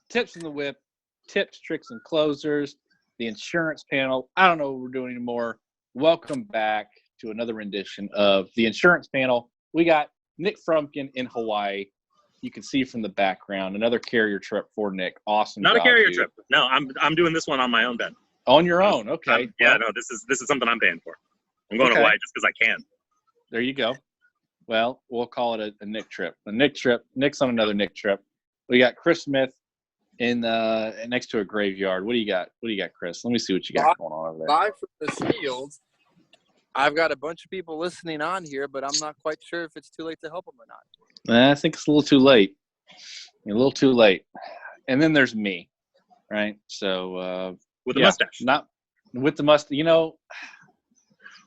Tips from the Whip, tips, tricks, and closers, the insurance panel. I don't know what we're doing anymore. Welcome back to another rendition of the insurance panel. We got Nick Frumpkin in Hawaii. You can see from the background, another carrier trip for Nick. Awesome Not job, a carrier dude. trip. No, I'm doing this one on my own bed. On your own, okay. This is something I'm paying for. I'm going to Hawaii just because I can. There you go. Well, we'll call it a Nick trip. A Nick trip. Nick's on another Nick trip. We got Chris Smith in next to a graveyard. What do you got? What do you got, Chris? Let me see what you got going on over there. Live from the field. I've got a bunch of people listening on here, but I'm not quite sure if it's too late to help them or not. I think it's a little too late. A little too late. And then there's me, right? So with the mustache. Not with the mustache. You know,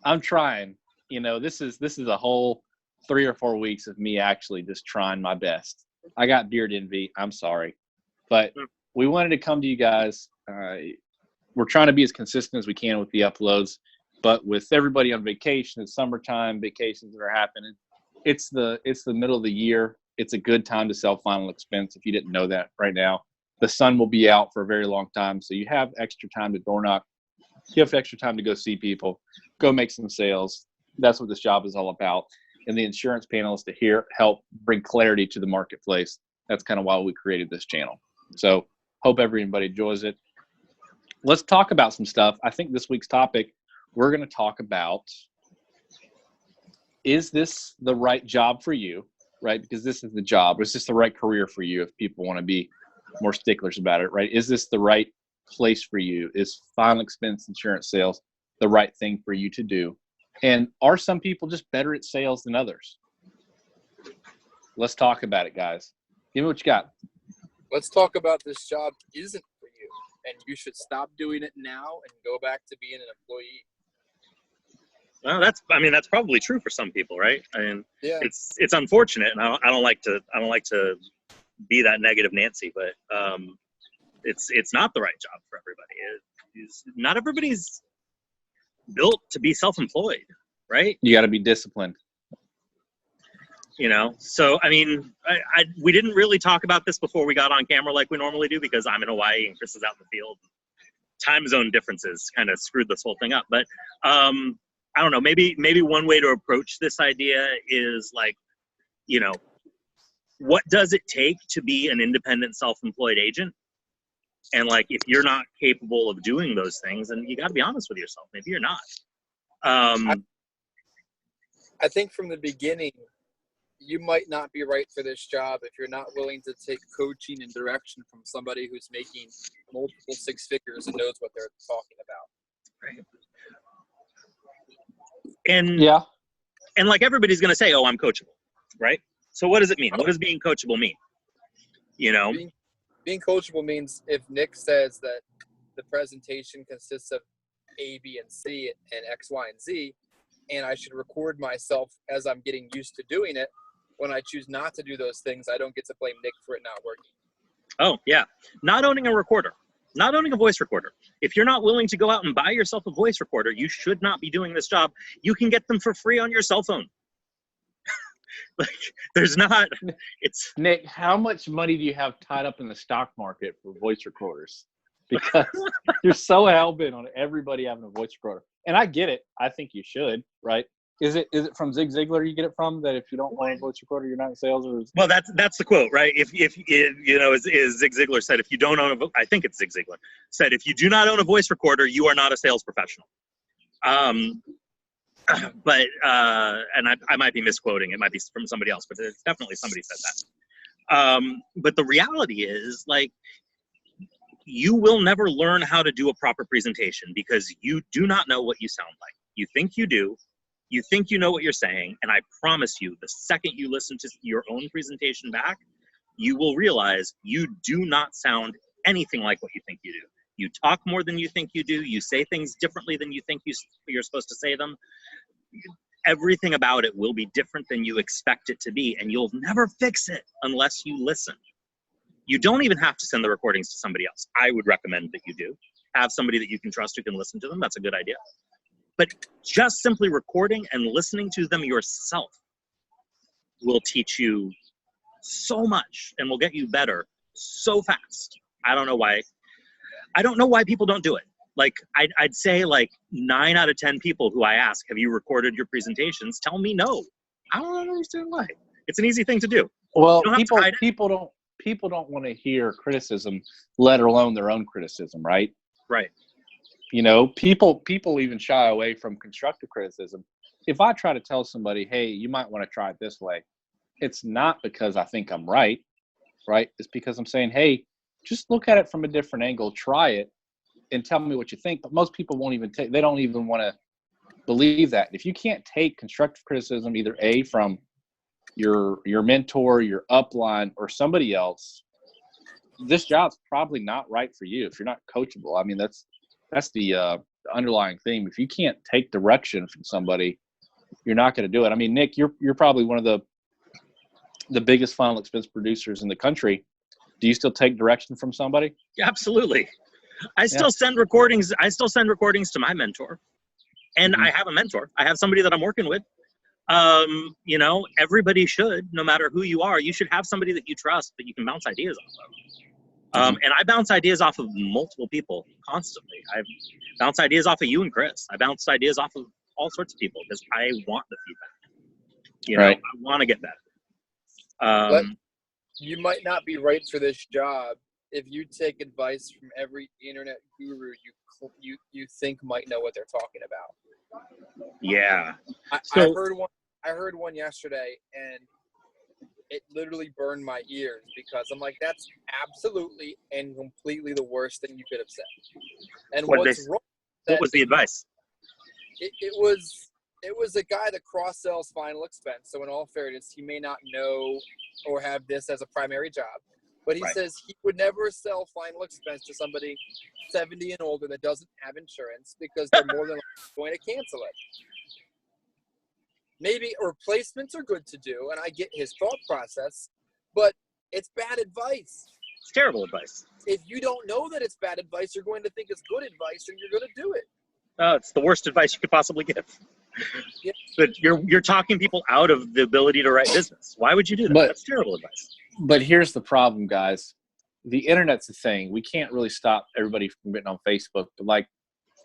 I'm trying. You know, this is a whole 3 or 4 weeks of me actually just trying my best. I got beard envy. I'm sorry. But we wanted to come to you guys. We're trying to be as consistent as we can with the uploads. But with everybody on vacation, it's summertime, vacations that are happening. It's the middle of the year. It's a good time to sell final expense if you didn't know that right now. The sun will be out for a very long time, so you have extra time to door knock. You have extra time to go see people, go make some sales. That's what this job is all about. And the insurance panel is to help bring clarity to the marketplace. That's kind of why we created this channel. So hope everybody enjoys it. Let's talk about some stuff. I think this week's topic, we're going to talk about, is this the right job for you, right? Because this is the job. Is this the right career for you if people want to be more sticklers about it, right? Is this the right place for you? Is final expense insurance sales the right thing for you to do? And are some people just better at sales than others? Let's talk about it, guys. Give me what you got. Let's talk about this job isn't for you, and you should stop doing it now and go back to being an employee. Well, that's probably true for some people, right? I mean, yeah. It's unfortunate, and I don't like to be that negative Nancy, but it's not the right job for everybody. Not everybody's built to be self-employed, right? You got to be disciplined. You know, so I mean, we didn't really talk about this before we got on camera like we normally do because I'm in Hawaii and Chris is out in the field. Time zone differences kind of screwed this whole thing up, but I don't know. Maybe one way to approach this idea is like, you know, what does it take to be an independent self-employed agent? And like, if you're not capable of doing those things, then you got to be honest with yourself. Maybe you're not. I think from the beginning, you might not be right for this job if you're not willing to take coaching and direction from somebody who's making multiple six figures and knows what they're talking about. Right. And yeah, and like everybody's gonna say, "Oh, I'm coachable," right? So what does it mean? What does being coachable mean? You know, being coachable means if Nick says that the presentation consists of A, B, and C, and X, Y, and Z, and I should record myself as I'm getting used to doing it. When I choose not to do those things, I don't get to blame Nick for it not working. Oh yeah, not owning a recorder. Not owning a voice recorder. If you're not willing to go out and buy yourself a voice recorder, you should not be doing this job. You can get them for free on your cell phone. Like, there's not, it's... Nick, how much money do you have tied up in the stock market for voice recorders? Because you're so hell-bent on everybody having a voice recorder. And I get it. I think you should, right? Is it from Zig Ziglar you get it from, that if you don't want a voice recorder, you're not in sales? Or well, that's the quote, right? If you know, as Zig Ziglar said, if you don't own I think it's Zig Ziglar, said, if you do not own a voice recorder, you are not a sales professional. But and I might be misquoting. It might be from somebody else, but it's definitely somebody said that. But the reality is, like, you will never learn how to do a proper presentation because you do not know what you sound like. You think you do. You think you know what you're saying, and I promise you, the second you listen to your own presentation back, you will realize you do not sound anything like what you think you do. You talk more than you think you do. You say things differently than you think you're supposed to say them. Everything about it will be different than you expect it to be, and you'll never fix it unless you listen. You don't even have to send the recordings to somebody else. I would recommend that you do. Have somebody that you can trust who can listen to them. That's a good idea. But just simply recording and listening to them yourself will teach you so much and will get you better so fast. I don't know why. I don't know why people don't do it. Like, I'd say like 9 out of 10 people who I ask, have you recorded your presentations, tell me no. I don't understand why. It's an easy thing to do. Well, You don't have to hide it. people don't want to hear criticism, let alone their own criticism, right? Right. You know, people even shy away from constructive criticism. If I try to tell somebody, hey, you might want to try it this way, it's not because I think I'm right? It's because I'm saying, hey, just look at it from a different angle, try it, and tell me what you think. But most people won't even they don't even want to believe that. If you can't take constructive criticism, either A, from your mentor, your upline, or somebody else, this job's probably not right for you if you're not coachable. I mean, that's the underlying theme. If you can't take direction from somebody, you're not going to do it. I mean, Nick, you're probably one of the biggest final expense producers in the country. Do you still take direction from somebody? Yeah, absolutely. I still send recordings. I still send recordings to my mentor, and I have a mentor. I have somebody that I'm working with. You know, everybody should, no matter who you are, you should have somebody that you trust that you can bounce ideas off of. And I bounce ideas off of multiple people constantly. I bounce ideas off of you and Chris. I bounce ideas off of all sorts of people because I want the feedback. You know, I want to get better. But you might not be right for this job if you take advice from every internet guru you think might know what they're talking about. Yeah. I heard one yesterday, and it literally burned my ears because I'm like, that's absolutely and completely the worst thing you could have said. And what was the advice? It was a guy that cross-sells final expense. So in all fairness, he may not know or have this as a primary job. But he says he would never sell final expense to somebody 70 and older that doesn't have insurance because they're more than likely going to cancel it. Maybe replacements are good to do, and I get his thought process, but it's bad advice. It's terrible advice. If you don't know that it's bad advice, you're going to think it's good advice, and you're going to do it. It's the worst advice you could possibly give. Yeah. But you're talking people out of the ability to write business. Why would you do that? That's terrible advice. But here's the problem, guys. The internet's a thing. We can't really stop everybody from getting on Facebook. But like,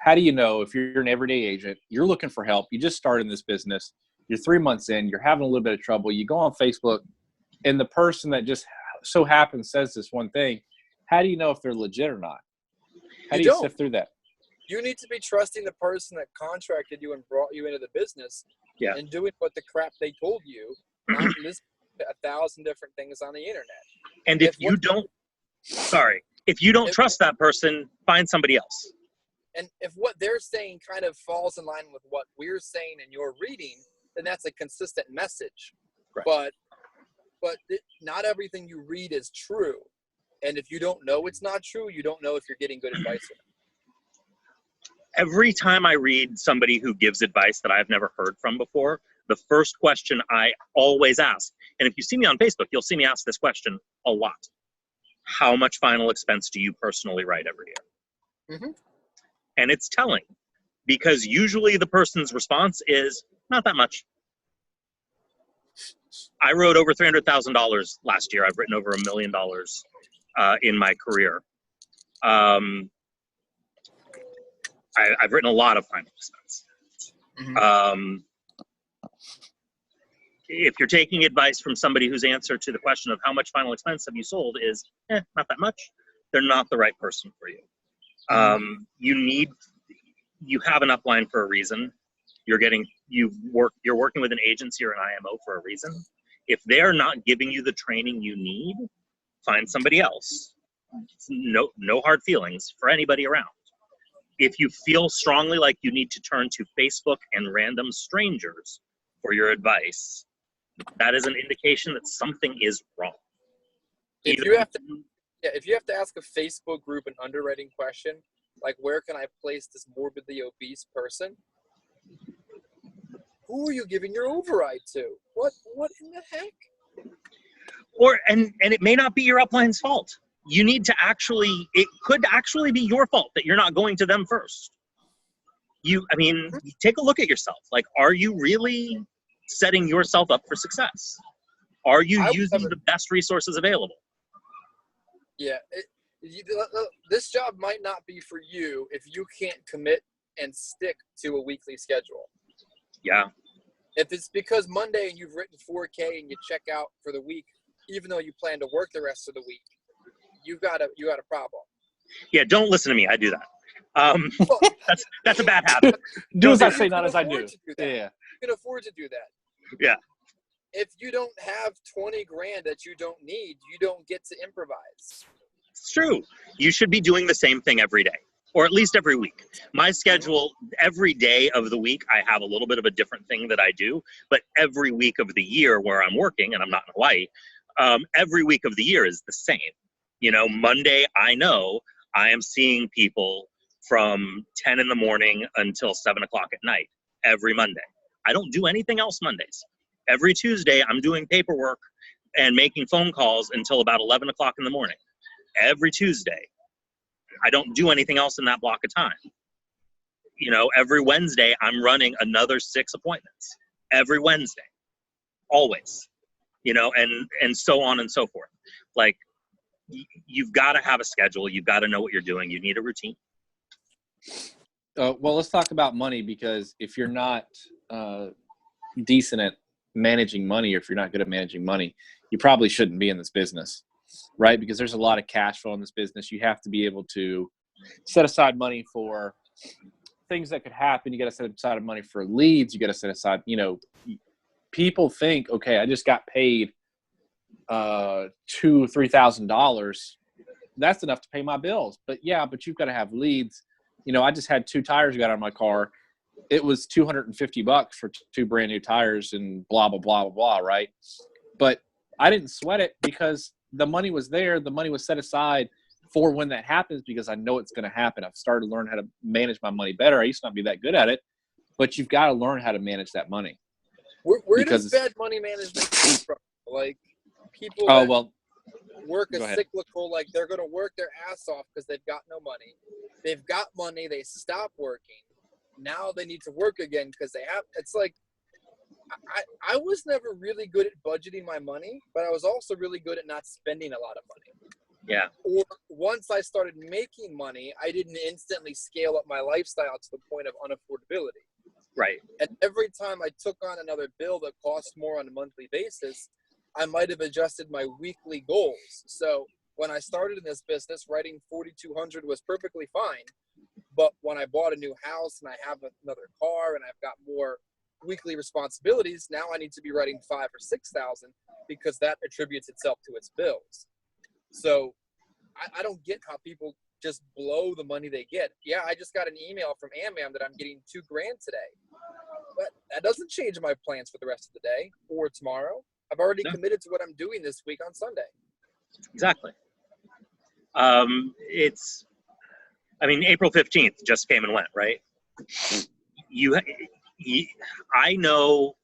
how do you know if you're an everyday agent, you're looking for help, you just started in this business, you're 3 months in, you're having a little bit of trouble, you go on Facebook, and the person that just so happens says this one thing, how do you know if they're legit or not? How do you sift through that? You need to be trusting the person that contracted you and brought you into the business and doing what the crap they told you, not listening to 1,000 different things on the internet. And if you don't trust that person, find somebody else. And if what they're saying kind of falls in line with what we're saying and you're reading, then that's a consistent message. Right. But not everything you read is true. And if you don't know it's not true, you don't know if you're getting good advice or not. Every time I read somebody who gives advice that I've never heard from before, the first question I always ask, and if you see me on Facebook, you'll see me ask this question a lot. How much final expense do you personally write every year? Mm-hmm. And it's telling, because usually the person's response is, not that much. I wrote over $300,000 last year. I've written over $1 million in my career. I've written a lot of final expense. Mm-hmm. If you're taking advice from somebody whose answer to the question of how much final expense have you sold is, not that much, they're not the right person for you. You have an upline for a reason. You're working with an agency or an IMO for a reason. If they're not giving you the training you need, find somebody else. No hard feelings for anybody around. If you feel strongly like you need to turn to Facebook and random strangers for your advice, that is an indication that something is wrong. If you have to ask a Facebook group an underwriting question, like where can I place this morbidly obese person? Who are you giving your override to? What in the heck? And it may not be your upline's fault. You need to it could actually be your fault that you're not going to them first. Take a look at yourself. Like, are you really setting yourself up for success? Are you using the best resources available? Yeah. This job might not be for you if you can't commit and stick to a weekly schedule. Yeah. If it's because Monday and you've written 4K and you check out for the week, even though you plan to work the rest of the week, you got a problem. Yeah, don't listen to me. I do that. Well, that's a bad habit. Do as I you say, can not as I do. afford to that. Yeah. You can afford to do that. Yeah. If you don't have 20 grand that you don't need, you don't get to improvise. It's true. You should be doing the same thing every day, or at least every week. My schedule, every day of the week, I have a little bit of a different thing that I do, but every week of the year where I'm working, and I'm not in Hawaii, every week of the year is the same. You know, Monday, I know I am seeing people from 10 in the morning until 7 o'clock at night every Monday. I don't do anything else Mondays. Every Tuesday, I'm doing paperwork and making phone calls until about 11 o'clock in the morning. Every Tuesday. I don't do anything else in that block of time. You know, every Wednesday, I'm running another 6 appointments. Every Wednesday. Always. You know, and so on and so forth. Like, you've got to have a schedule. You've got to know what you're doing. You need a routine. Well, let's talk about money, because if you're not decent at managing money, or if you're not good at managing money, you probably shouldn't be in this business, right? Because there's a lot of cash flow in this business. You have to be able to set aside money for things that could happen. You got to set aside money for leads. You got to set aside, you know, people think, okay, I just got paid $2,000-$3,000. That's enough to pay my bills. But yeah, but you've got to have leads. You know, I just had 2 tires got out of my car. It was $250 for 2 brand new tires and blah, blah, blah, blah, blah, right? But I didn't sweat it because the money was there. The money was set aside for when that happens, because I know it's going to happen. I've started to learn how to manage my money better. I used to not be that good at it, but you've got to learn how to manage that money. Where does bad money management come from? Like, people work a cyclical, like they're going to work their ass off because they've got no money. They've got money. They stop working. Now they need to work again because they have. It's like, I was never really good at budgeting my money, but I was also really good at not spending a lot of money. Yeah. Or once I started making money, I didn't instantly scale up my lifestyle to the point of unaffordability. Right. And every time I took on another bill that cost more on a monthly basis, I might have adjusted my weekly goals. So when I started in this business, writing 4,200 was perfectly fine. But when I bought a new house and I have another car and I've got more weekly responsibilities, now I need to be writing 5,000 or 6,000 because that attributes itself to its bills. So I don't get how people just blow the money they get. Yeah, I just got an email from AmAm that I'm getting $2,000 today. But that doesn't change my plans for the rest of the day or tomorrow. I've already committed to what I'm doing this week on Sunday. Exactly. April 15th just came and went, right? I know,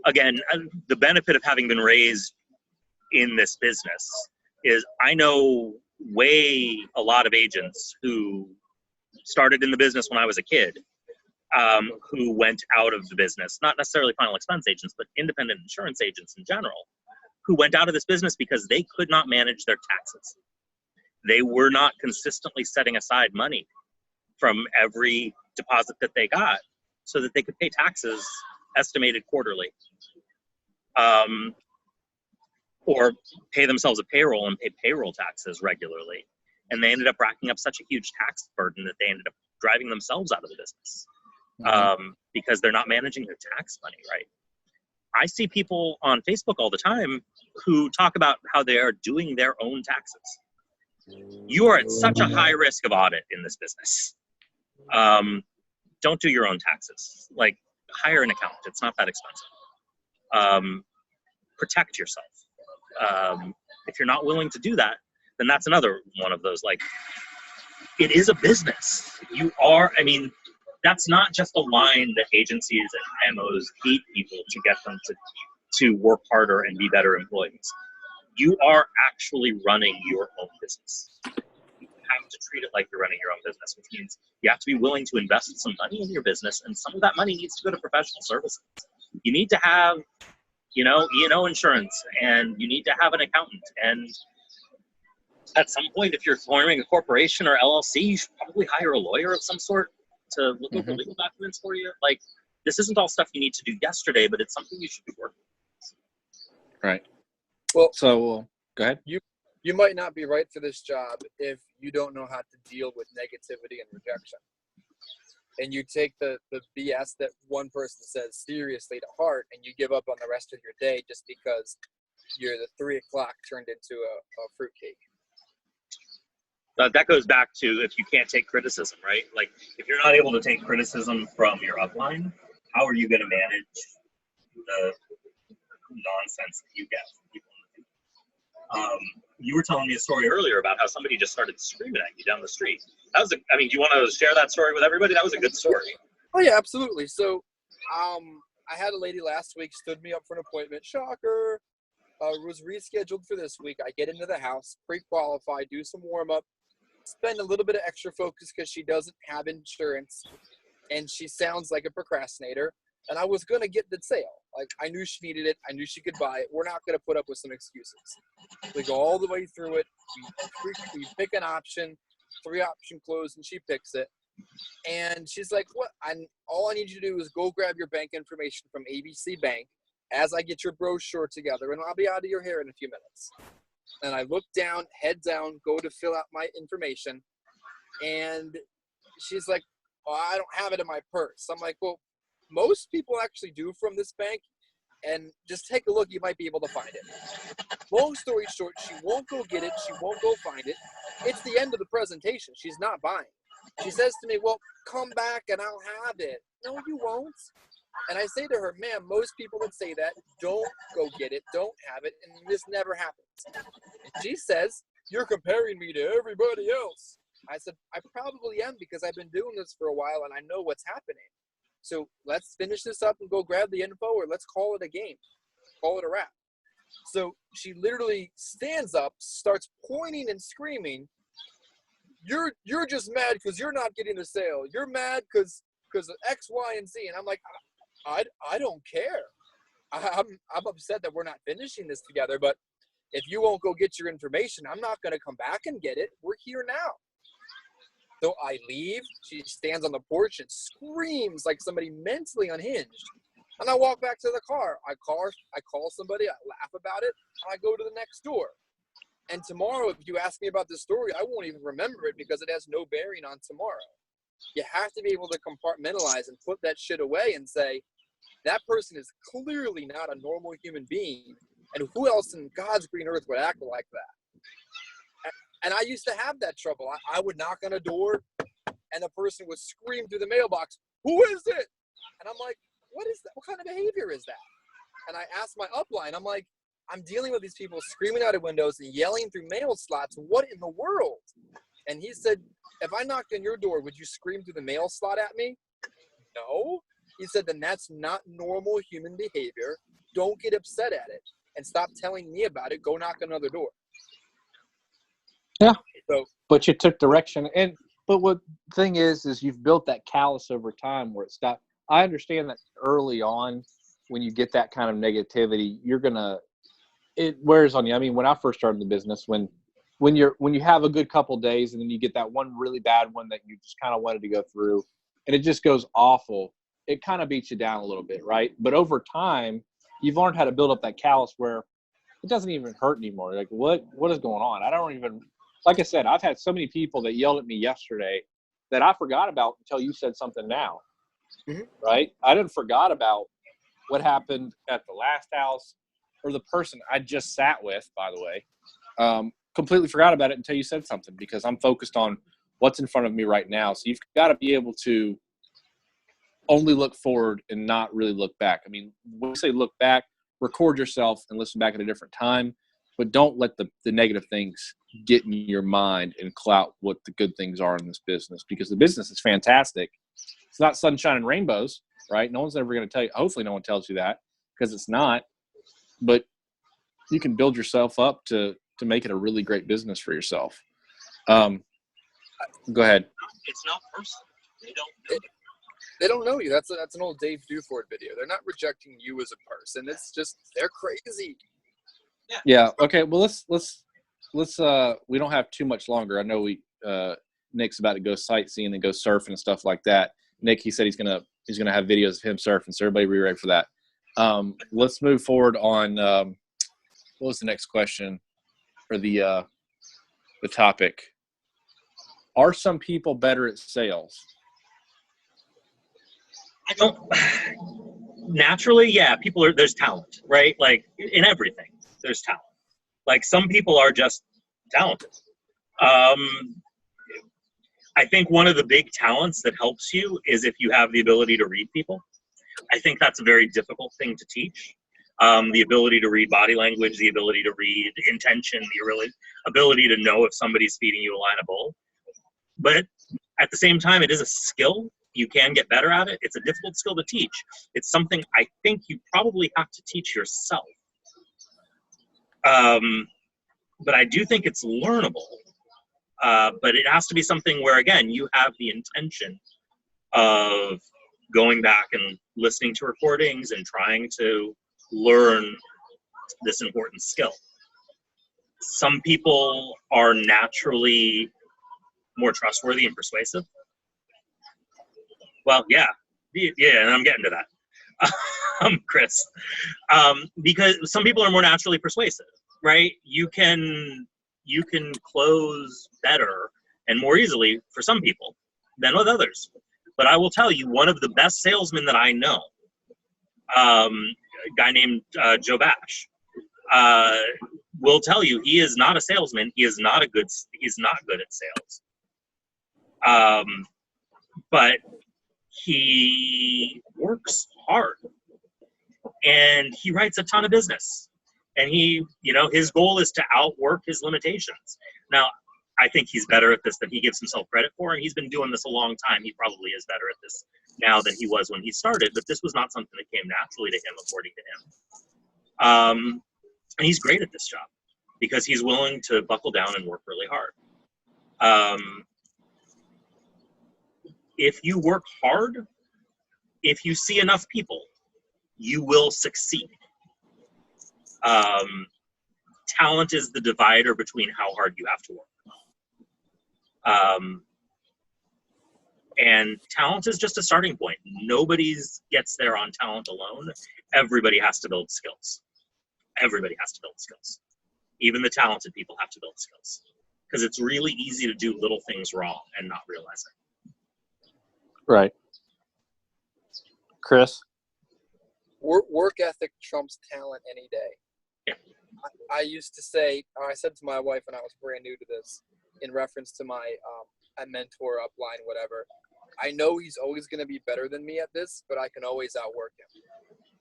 again, the benefit of having been raised in this business is I know a lot of agents who started in the business when I was a kid, who went out of the business, not necessarily final expense agents, but independent insurance agents in general, who went out of this business because they could not manage their taxes. They were not consistently setting aside money from every deposit that they got so that they could pay taxes estimated quarterly, or pay themselves a payroll and pay payroll taxes regularly. And they ended up racking up such a huge tax burden that they ended up driving themselves out of the business, because they're not managing their tax money right. I see people on Facebook all the time who talk about how they are doing their own taxes. You are at such a high risk of audit in this business. Don't do your own taxes. Like, hire an accountant. It's not that expensive. Protect yourself. If you're not willing to do that, then that's another one of those, like, it is a business. That's not just a line that agencies and MOs feed people to get them to work harder and be better employees. You are actually running your own business. You have to treat it like you're running your own business, which means you have to be willing to invest some money in your business, and some of that money needs to go to professional services. You need to have, E&O insurance, and you need to have an accountant, and at some point, if you're forming a corporation or LLC, you should probably hire a lawyer of some sort to look over legal documents for you. Like, this isn't all stuff you need to do yesterday, but it's something you should be working on. Right. Well, so go ahead. You might not be right for this job if you don't know how to deal with negativity and rejection. And you take the BS that one person says seriously to heart, and you give up on the rest of your day just because the 3 o'clock turned into a fruitcake. That goes back to if you can't take criticism, right? Like, if you're not able to take criticism from your upline, how are you going to manage the nonsense that you get from people? You were telling me a story earlier about how somebody just started screaming at you down the street. That was do you want to share that story with everybody? That was a good story. Oh yeah, absolutely. So, I had a lady last week stood me up for an appointment. Shocker. Was rescheduled for this week. I get into the house, pre-qualify, do some warm-up, spend a little bit of extra focus because she doesn't have insurance, and she sounds like a procrastinator. And I was going to get the sale. Like, I knew she needed it. I knew she could buy it. We're not going to put up with some excuses. We go all the way through it. We pick an option, 3-option close, and she picks it. And she's like, what? All I need you to do is go grab your bank information from ABC Bank as I get your brochure together, and I'll be out of your hair in a few minutes. And I look down, head down, go to fill out my information. And she's like, oh, I don't have it in my purse. I'm like, well, most people actually do from this bank, and just take a look, you might be able to find it. Long story short, she won't go get it. She won't go find it. It's the end of the presentation. She's not buying. She says to me, well, come back and I'll have it. No, you won't. And I say to her, ma'am, most people would say that. Don't go get it. Don't have it. And this never happens. And she says, you're comparing me to everybody else. I said, I probably am, because I've been doing this for a while and I know what's happening. So let's finish this up and go grab the info, or let's call it a game. Call it a wrap. So she literally stands up, starts pointing and screaming, you're just mad because you're not getting the sale. You're mad because of X, Y, and Z. And I'm like, I don't care. I'm upset that we're not finishing this together, but if you won't go get your information, I'm not going to come back and get it. We're here now. So I leave. She stands on the porch and screams like somebody mentally unhinged. And I walk back to the car. I call somebody. I laugh about it. And I go to the next door. And tomorrow, if you ask me about this story, I won't even remember it because it has no bearing on tomorrow. You have to be able to compartmentalize and put that shit away and say, that person is clearly not a normal human being. And who else in God's green earth would act like that? And I used to have that trouble. I would knock on a door, and the person would scream through the mailbox, who is it? And I'm like, what is that? What kind of behavior is that? And I asked my upline, I'm like, I'm dealing with these people screaming out of windows and yelling through mail slots. What in the world? And he said, if I knocked on your door, would you scream through the mail slot at me? No. He said, then that's not normal human behavior. Don't get upset at it. And stop telling me about it. Go knock on another door. Yeah. So, but you took direction. But what the thing is you've built that callus over time where it stopped. I understand that early on when you get that kind of negativity, it wears on you. I mean, when I first started the business, when you have a good couple days and then you get that one really bad one that you just kind of wanted to go through and it just goes awful, it kind of beats you down a little bit, right? But over time, you've learned how to build up that callus where it doesn't even hurt anymore. Like, what is going on? I don't even, like I said, I've had so many people that yelled at me yesterday that I forgot about until you said something now, right? I didn't forgot about what happened at the last house or the person I just sat with, by the way. Completely forgot about it until you said something because I'm focused on what's in front of me right now. So you've got to be able to only look forward and not really look back. I mean, when you say look back, record yourself and listen back at a different time, but don't let the negative things get in your mind and clout what the good things are in this business, because the business is fantastic. It's not sunshine and rainbows, right? No one's ever going to tell you. Hopefully no one tells you that, because it's not. But you can build yourself up to make it a really great business for yourself. Go ahead. It's not personal. They don't know you. They don't know you. That's an old Dave Duford video. They're not rejecting you as a person. It's just they're crazy. Yeah. Okay. Well, let's we don't have too much longer. I know Nick's about to go sightseeing and go surfing and stuff like that. Nick, he said he's gonna have videos of him surfing, so everybody be ready for that. Let's move forward on what was the next question for the topic? Are some people better at sales? I don't. Naturally, yeah, there's talent, right? Like in everything, there's talent. Like some people are just talented. I think one of the big talents that helps you is if you have the ability to read people. I think that's a very difficult thing to teach. The ability to read body language, the ability to read intention, the ability to know if somebody's feeding you a line of bull. But at the same time, it is a skill. You can get better at it. It's a difficult skill to teach. It's something I think you probably have to teach yourself. But I do think it's learnable. But it has to be something where, again, you have the intention of going back and listening to recordings and trying to learn this important skill. Some people are naturally more trustworthy and persuasive. Well, yeah, and I'm getting to that, Chris. Because some people are more naturally persuasive, right? You can close better and more easily for some people than with others. But I will tell you, one of the best salesmen that I know, a guy named Joe Bash, will tell you he is not a salesman. He's not good at sales. But he works hard and he writes a ton of business. And his goal is to outwork his limitations. Now, I think he's better at this than he gives himself credit for, and he's been doing this a long time. He probably is better at this now than he was when he started, but this was not something that came naturally to him, according to him. And he's great at this job because he's willing to buckle down and work really hard. If you work hard, if you see enough people, you will succeed. Talent is the divider between how hard you have to work. And talent is just a starting point. Nobody gets there on talent alone. Everybody has to build skills. Everybody has to build skills. Even the talented people have to build skills. Because it's really easy to do little things wrong and not realize it. Right. Chris? Work ethic trumps talent any day. Yeah. I used to say, I said to my wife when I was brand new to this, in reference to my mentor, upline, whatever, I know he's always going to be better than me at this, but I can always outwork him.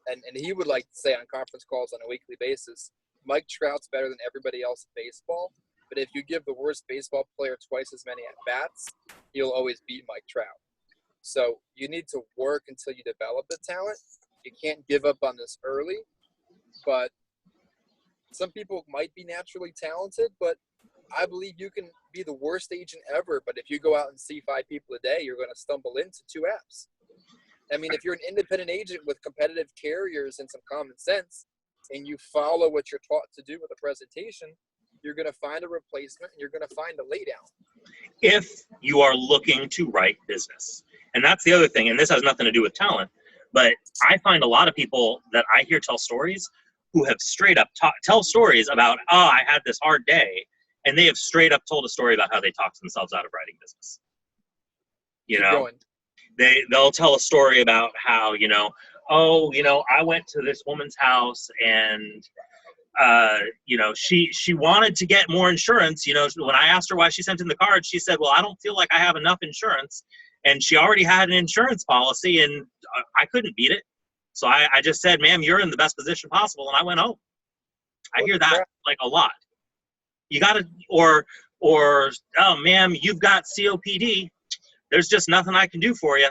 And he would like to say on conference calls on a weekly basis, Mike Trout's better than everybody else in baseball, but if you give the worst baseball player twice as many at-bats, he'll always beat Mike Trout. So you need to work until you develop the talent. You can't give up on this early, but some people might be naturally talented, but I believe you can be the worst agent ever, but if you go out and see 5 people a day, you're going to stumble into 2 apps. I mean, if you're an independent agent with competitive carriers and some common sense, and you follow what you're taught to do with a presentation, you're going to find a replacement and you're going to find a laydown. If you are looking to write business. And that's the other thing, and this has nothing to do with talent, but I find a lot of people that I hear tell stories who have straight up tell stories about, I had this hard day, and they have straight up told a story about how they talked themselves out of writing business. They'll tell a story about how, I went to this woman's house and, she wanted to get more insurance. When I asked her why she sent in the card, she said, well, I don't feel like I have enough insurance. And she already had an insurance policy and I couldn't beat it. So I just said, ma'am, you're in the best position possible. And I went home. I hear that like a lot. You got to, or, oh, ma'am, you've got COPD. There's just nothing I can do for you.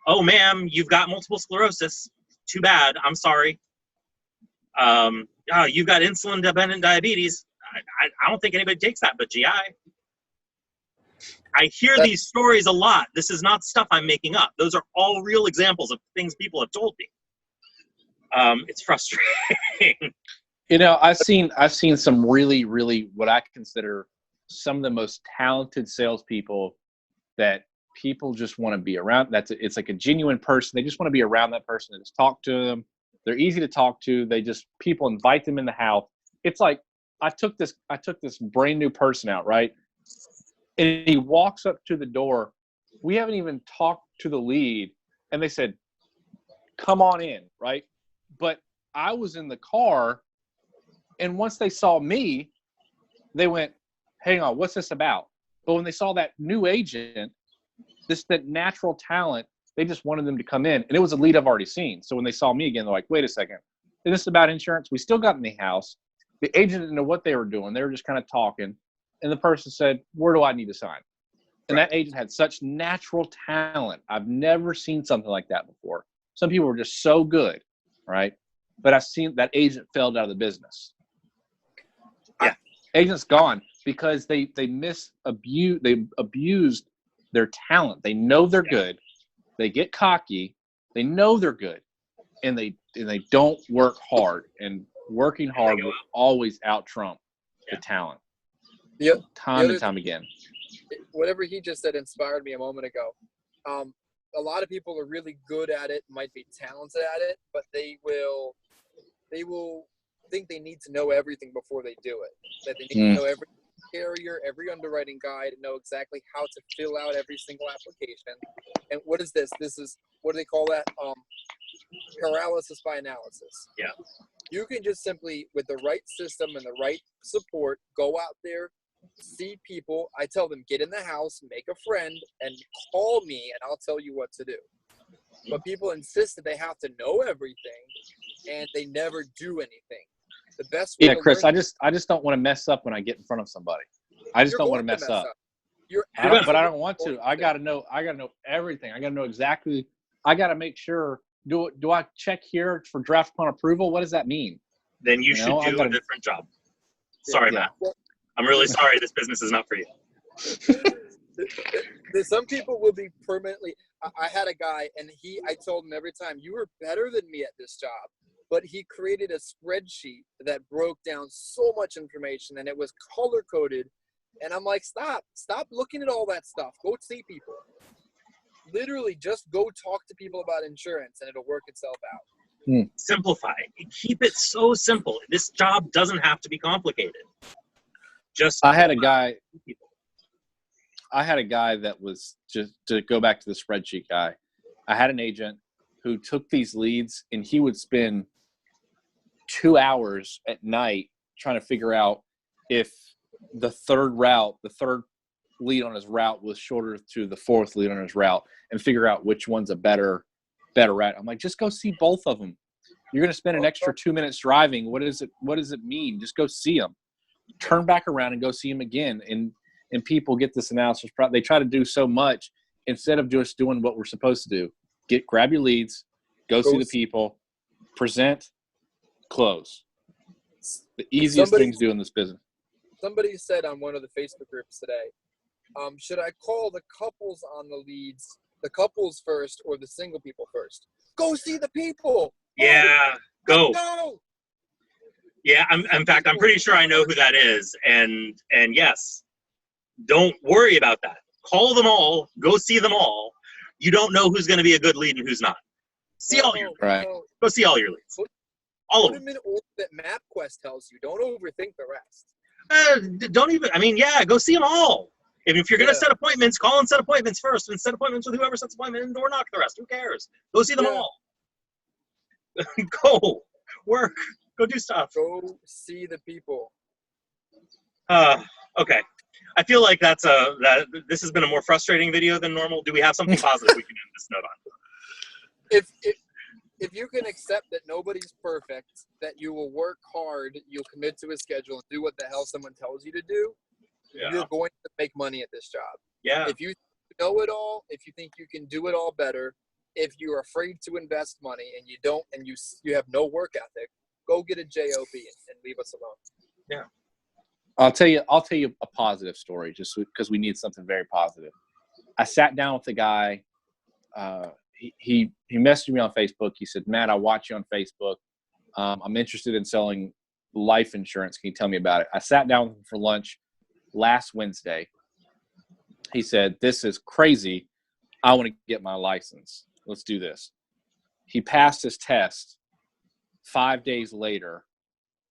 Oh, ma'am, you've got multiple sclerosis. Too bad. I'm sorry. You've got insulin-dependent diabetes. I don't think anybody takes that, but GI. I hear these stories a lot. This is not stuff I'm making up. Those are all real examples of things people have told me. It's frustrating. You know, I've seen some really, really what I consider some of the most talented salespeople that people just want to be around. It's like a genuine person. They just want to be around that person and just talk to them. They're easy to talk to. People invite them in the house. It's like I took this brand new person out, right? And he walks up to the door. We haven't even talked to the lead, and they said, "Come on in," right? But I was in the car, and once they saw me, they went, "Hang on, what's this about?" But when they saw that new agent, that natural talent, they just wanted them to come in, and it was a lead I've already seen. So when they saw me again, they're like, "Wait a second, is this about insurance?" We still got in the house. The agent didn't know what they were doing. They were just kind of talking, and the person said, "Where do I need to sign?" And that agent had such natural talent. I've never seen something like that before. Some people were just so good, right? But I've seen that agent failed out of the business. Yeah. Agent's gone because they abused their talent. They know they're good. They get cocky. They know they're good, and they don't work hard. And working hard will always out trump the talent. Yep. Time and time again. Whatever he just said inspired me a moment ago. A lot of people are really good at it, might be talented at it, but they will think they need to know everything before they do it. That they need to know every carrier, every underwriting guide, know exactly how to fill out every single application. And what is this? This is, what do they call that? Paralysis by analysis. Yeah. You can just simply, with the right system and the right support, go out there, see people. I tell them, get in the house, make a friend, and call me, and I'll tell you what to do. But people insist that they have to know everything, and they never do anything. The best way Chris, I just don't want to mess up when I get in front of somebody. I just don't want to mess up. But I don't want to. I gotta know everything. I gotta know exactly. I gotta make sure. Do I check here for draft upon approval? What does that mean? Then you should do a different job. Sorry, Matt. I'm really sorry. This business is not for you. Some people will be permanently. I had a guy, and I told him every time, "You were better than me at this job." But he created a spreadsheet that broke down so much information, and it was color coded. And I'm like, stop looking at all that stuff. Go see people. Literally, just go talk to people about insurance, and it'll work itself out. Simplify. Keep it so simple. This job doesn't have to be complicated. I had a guy that was, just to go back to the spreadsheet guy. I had an agent who took these leads, and he would spend 2 hours at night trying to figure out if the third lead on his route was shorter to the fourth lead on his route, and figure out which one's a better route. I'm like, just go see both of them. You're going to spend an extra 2 minutes driving. What does it mean? Just go see them. Turn back around and go see them again. And people get this analysis. They try to do so much instead of just doing what we're supposed to do. Grab your leads, go see the people, present, close. The easiest thing to do in this business. Somebody said on one of the Facebook groups today, should I call the couples on the leads, the couples first or the single people first? Go see the people. Yeah, go. Yeah, in fact, I'm pretty sure I know who that is. And yes, don't worry about that. Call them all. Go see them all. You don't know who's going to be a good lead and who's not. Go see all your leads. All of them. Put them in order that MapQuest tells you. Don't overthink the rest. Don't even. I mean, yeah, go see them all. If you're going to set appointments, call and set appointments first, and set appointments with whoever sets appointment and door knock the rest. Who cares? Go see them all. Go work. Go do stuff. Go see the people. Okay. I feel like this has been a more frustrating video than normal. Do we have something positive we can end this note on? If you can accept that nobody's perfect, that you will work hard, you'll commit to a schedule and do what the hell someone tells you to do, you're going to make money at this job. Yeah. If you know it all, if you think you can do it all better, if you're afraid to invest money and you don't, and you have no work ethic, go get a job and leave us alone. Yeah. I'll tell you a positive story, just because we need something very positive. I sat down with the guy. He messaged me on Facebook. He said, "Matt, I watch you on Facebook. I'm interested in selling life insurance. Can you tell me about it? I sat down with him for lunch last Wednesday. He said, this is crazy. I want to get my license. Let's do this. He passed his test 5 days later,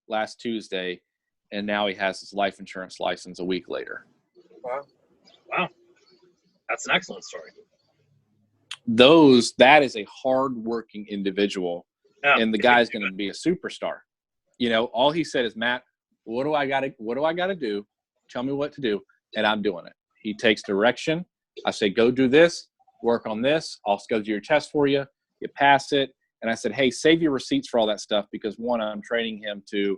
last Tuesday, and now he has his life insurance license a week later. Wow. Wow. That's an excellent story. That is a hard-working individual, Yeah. and the guy's going to be a superstar. You know, all he said is, Matt, what do I got to do? Tell me what to do, and I'm doing it. He takes direction. I say, go do this, work on this. I'll schedule your test for you. You pass it. And I said, hey, save your receipts for all that stuff, because one, I'm training him to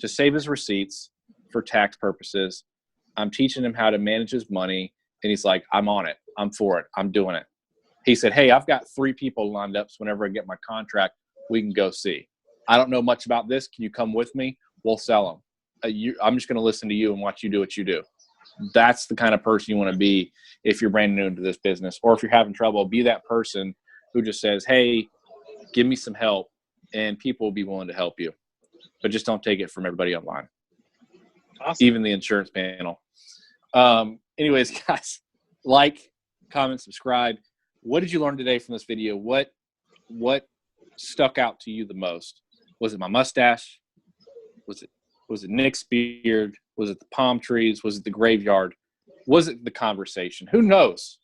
save his receipts for tax purposes. I'm teaching him how to manage his money. And he's like, I'm on it. I'm for it. I'm doing it. He said, hey, I've got 3 people lined up. So whenever I get my contract, we can go see. I don't know much about this. Can you come with me? We'll sell them. I'm just going to listen to you and watch you do what you do. That's the kind of person you want to be if you're brand new into this business, or if you're having trouble, be that person who just says, hey, give me some help, and people will be willing to help you. But just don't take it from everybody online. Awesome. Even the insurance panel. Anyways, guys, like, comment, subscribe. What did you learn today from this video? What stuck out to you the most? Was it my mustache? Was it Nick's beard? Was it the palm trees? Was it the graveyard? Was it the conversation? Who knows?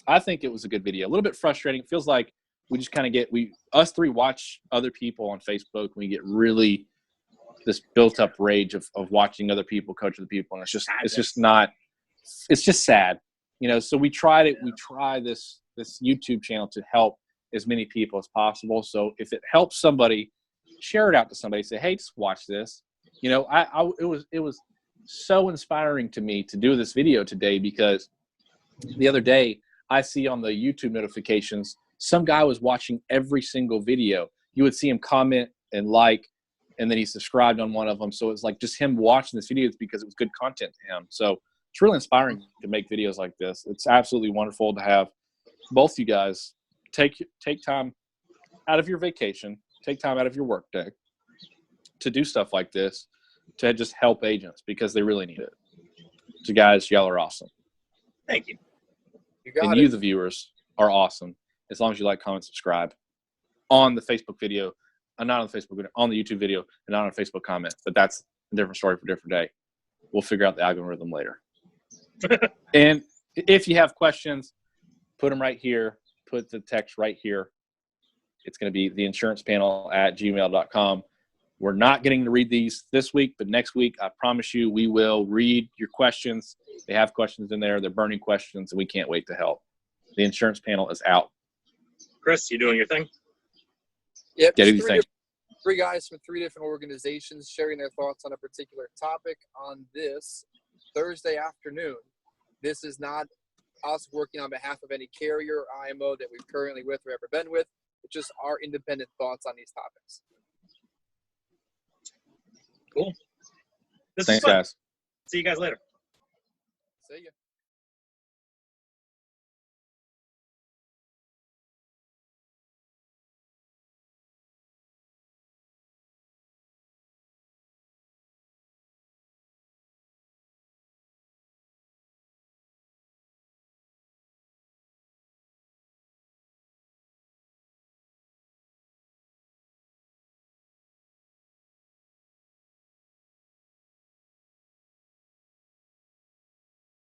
I think it was a good video. A little bit frustrating. It feels like we just kind of us 3 watch other people on Facebook, and we get really this built up rage of watching other people coach other people. And it's just sad. You know, so we try this YouTube channel to help as many people as possible. So if it helps somebody, share it out to somebody, say, hey, just watch this. You know, it was so inspiring to me to do this video today, because the other day I see on the YouTube notifications, some guy was watching every single video. You would see him comment and like, and then he subscribed on one of them. So it's like just him watching this video because it was good content to him. So it's really inspiring to make videos like this. It's absolutely wonderful to have both you guys take time out of your vacation, take time out of your work day to do stuff like this, to just help agents, because they really need it. So guys, y'all are awesome. Thank you. You You, the viewers, are awesome. As long as you like, comment, subscribe on the Facebook video, not on the Facebook video, on the YouTube video, and not on a Facebook comment. But that's a different story for a different day. We'll figure out the algorithm later. And if you have questions, put them right here. Put the text right here. It's going to be theinsurancepanel@gmail.com. We're not getting to read these this week, but next week, I promise you, we will read your questions. They have questions in there. They're burning questions, and we can't wait to help. The insurance panel is out. Chris, you doing your thing? Yep. Get just anything. 3 guys from 3 different organizations sharing their thoughts on a particular topic on this Thursday afternoon. This is not us working on behalf of any carrier or IMO that we've currently with or ever been with. It's just our independent thoughts on these topics. Cool. This Thanks, is fun. guys. See you guys later. See ya.